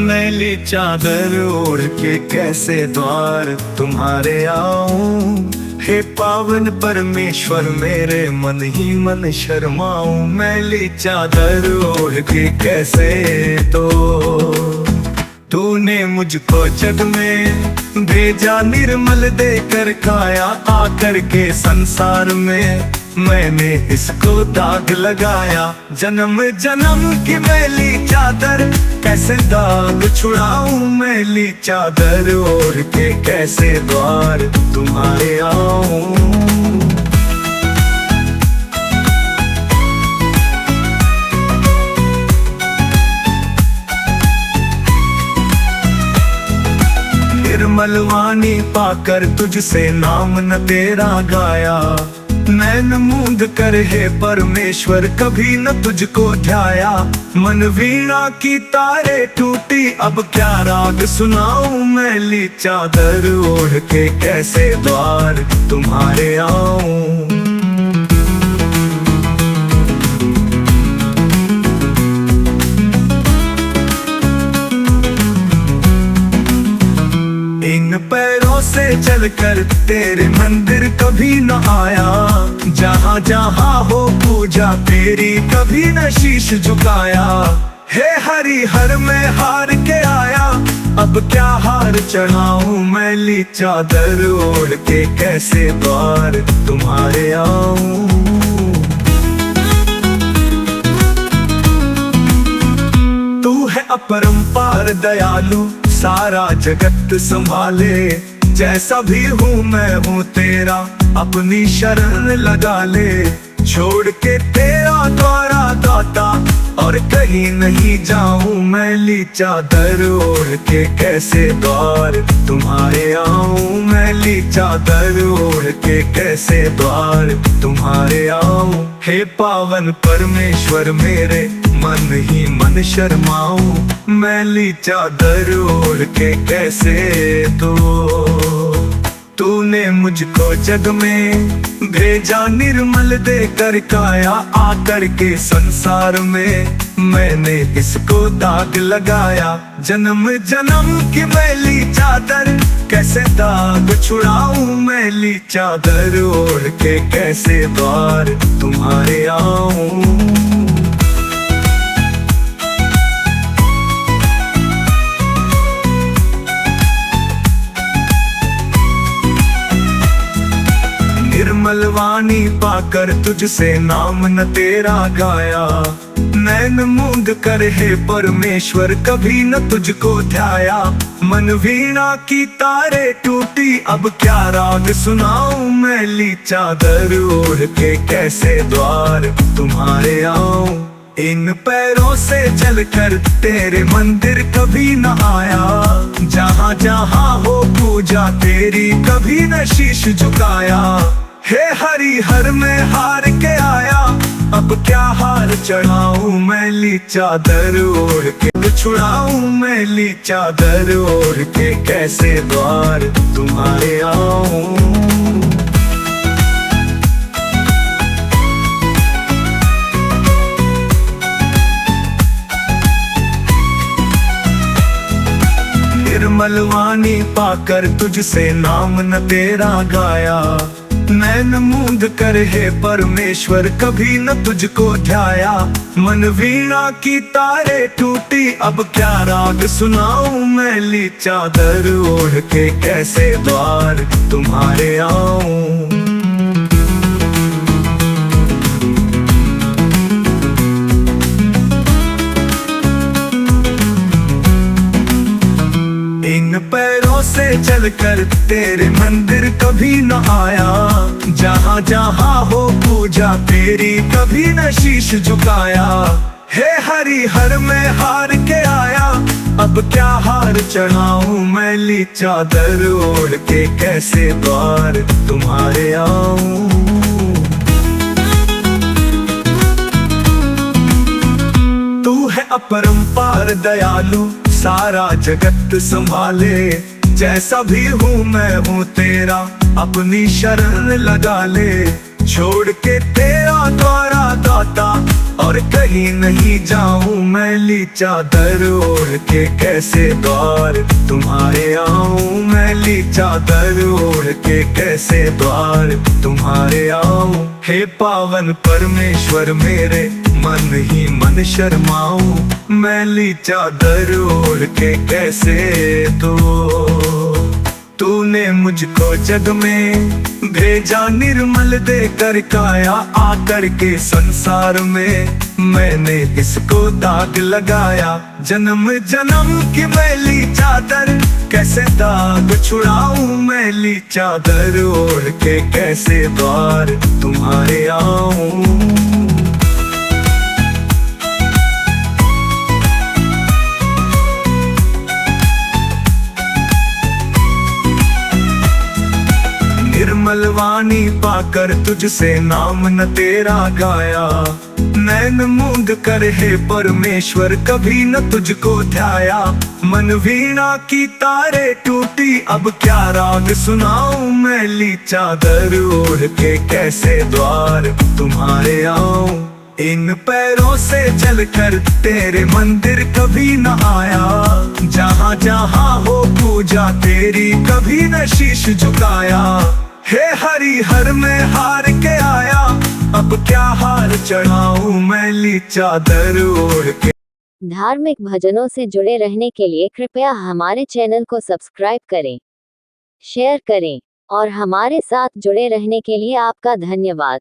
मैली चादर ओढ़ के कैसे द्वार तुम्हारे आऊं। हे पावन परमेश्वर मेरे मन ही मन शर्माऊं। मैली चादर ओढ़ के कैसे तो तूने मुझको जग में भेजा निर्मल देकर काया। आकर के संसार में मैंने इसको दाग लगाया। जन्म जन्म की मैली चादर कैसे दाग छुड़ाऊं। मैली चादर ओढ़ के कैसे द्वार तुम्हारे आऊं। निर्मल वाणी पाकर तुझसे नाम न तेरा गाया। नैन मूंद कर हे परमेश्वर कभी न तुझको ध्याया। मन वीणा की तारे टूटी अब क्या राग सुनाऊं। मैली चादर ओढ़ के कैसे द्वार तुम्हारे आऊं। इन पैरों से चलकर तेरे मंदिर कभी न आया। जहाँ जहाँ हो पूजा तेरी कभी न शीश झुकाया। हे हरि हर में हार के आया अब क्या हार चढ़ाऊं। मैली चादर ओढ़ के कैसे द्वार तुम्हारे आऊं। तू है अपरंपार दयालु सारा जगत संभाले। जैसा भी हूँ मैं हूँ तेरा अपनी शरण लगा ले। छोड़ के तेरा द्वारा दाता और कहीं नहीं जाऊं। मैली चादर ओढ़ के कैसे द्वार तुम्हारे आऊं। मैली चादर ओढ़ के कैसे द्वार तुम्हारे आऊं। हे पावन परमेश्वर मेरे मन ही मन शर्माऊं। मैली चादर ओढ़ के कैसे तूने मुझको जग में भेजा निर्मल देकर काया। आकर के संसार में मैंने इसको दाग लगाया। जन्म जन्म की मैली चादर कैसे दाग छुड़ाऊं। मैली चादर ओढ़ के कैसे द्वार तुम्हारे आऊं। निर्मल वाणी पाकर तुझसे नाम न तेरा गाया। नैन मूंद कर हे परमेश्वर कभी न तुझको ध्याया। मन वीणा की तारे टूटी अब क्या राग सुनाऊं। मैली चादर ओढ़ के कैसे द्वार तुम्हारे आऊं। इन पैरों से चलकर तेरे मंदिर कभी न आया। जहाँ जहाँ हो पूजा तेरी कभी न शीश झुकाया। हे हरि हर में हार के आया अब क्या हार चढ़ाऊं। मैली चादर ओढ़ के छुड़ाऊं। मैली चादर ओढ़ के कैसे द्वार तुम्हारे आऊं। निर्मल वाणी पाकर तुझसे नाम न तेरा गाया। नैन मूंद कर हे परमेश्वर कभी न तुझको ध्याया। मन वीणा की तारे टूटी अब क्या राग सुनाऊं। मैली चादर ओढ़ के कैसे द्वार तुम्हारे आऊं। इन पैरों से चलकर तेरे मंदिर कभी न आया। जहाँ जहाँ हो पूजा तेरी कभी न शीश झुकाया। हे हरि हर में हार के आया अब क्या हार चढ़ाऊं। मैली चादर ओढ़ के कैसे द्वार तुम्हारे आऊं। तू है अपरंपार दयालु सारा जगत संभाले। जैसा भी हूँ मैं हूँ तेरा अपनी शरण लगा ले। छोड़ के तेरा द्वारा दाता और और कहीं नहीं जाऊं मैली चादर ओढ़ के कैसे द्वार तुम्हारे आऊं मैली चादर ओढ़ के कैसे द्वार तुम्हारे आऊं हे पावन परमेश्वर मेरे मन ही मन शर्माऊं मैली चादर ओढ़ के कैसे तो तूने मुझको जग में भेजा निर्मल देकर काया आकर के संसार में मैंने इसको दाग लगाया जन्म जन्म की मैली चादर कैसे दाग छुड़ाऊं मैली चादर ओढ़ के कैसे द्वार तुम्हारे आऊं निर्मल वाणी पाकर तुझसे नाम न तेरा गाया नैन मूंद कर हे परमेश्वर कभी न तुझको ध्याया मन वीणा की तारे टूटी अब क्या राग सुनाऊं मैली चादर ओढ़ के कैसे द्वार तुम्हारे आऊं इन पैरों से चलकर तेरे मंदिर कभी न आया जहाँ जहाँ हो पूजा तेरी कभी न शीश झुकाया हे हरि हर में हार के आया अब क्या हार चढ़ाऊं मैली चादर ओढ़ के। धार्मिक भजनों से जुड़े रहने के लिए कृपया हमारे चैनल को सब्सक्राइब करें, शेयर करें और हमारे साथ जुड़े रहने के लिए आपका धन्यवाद।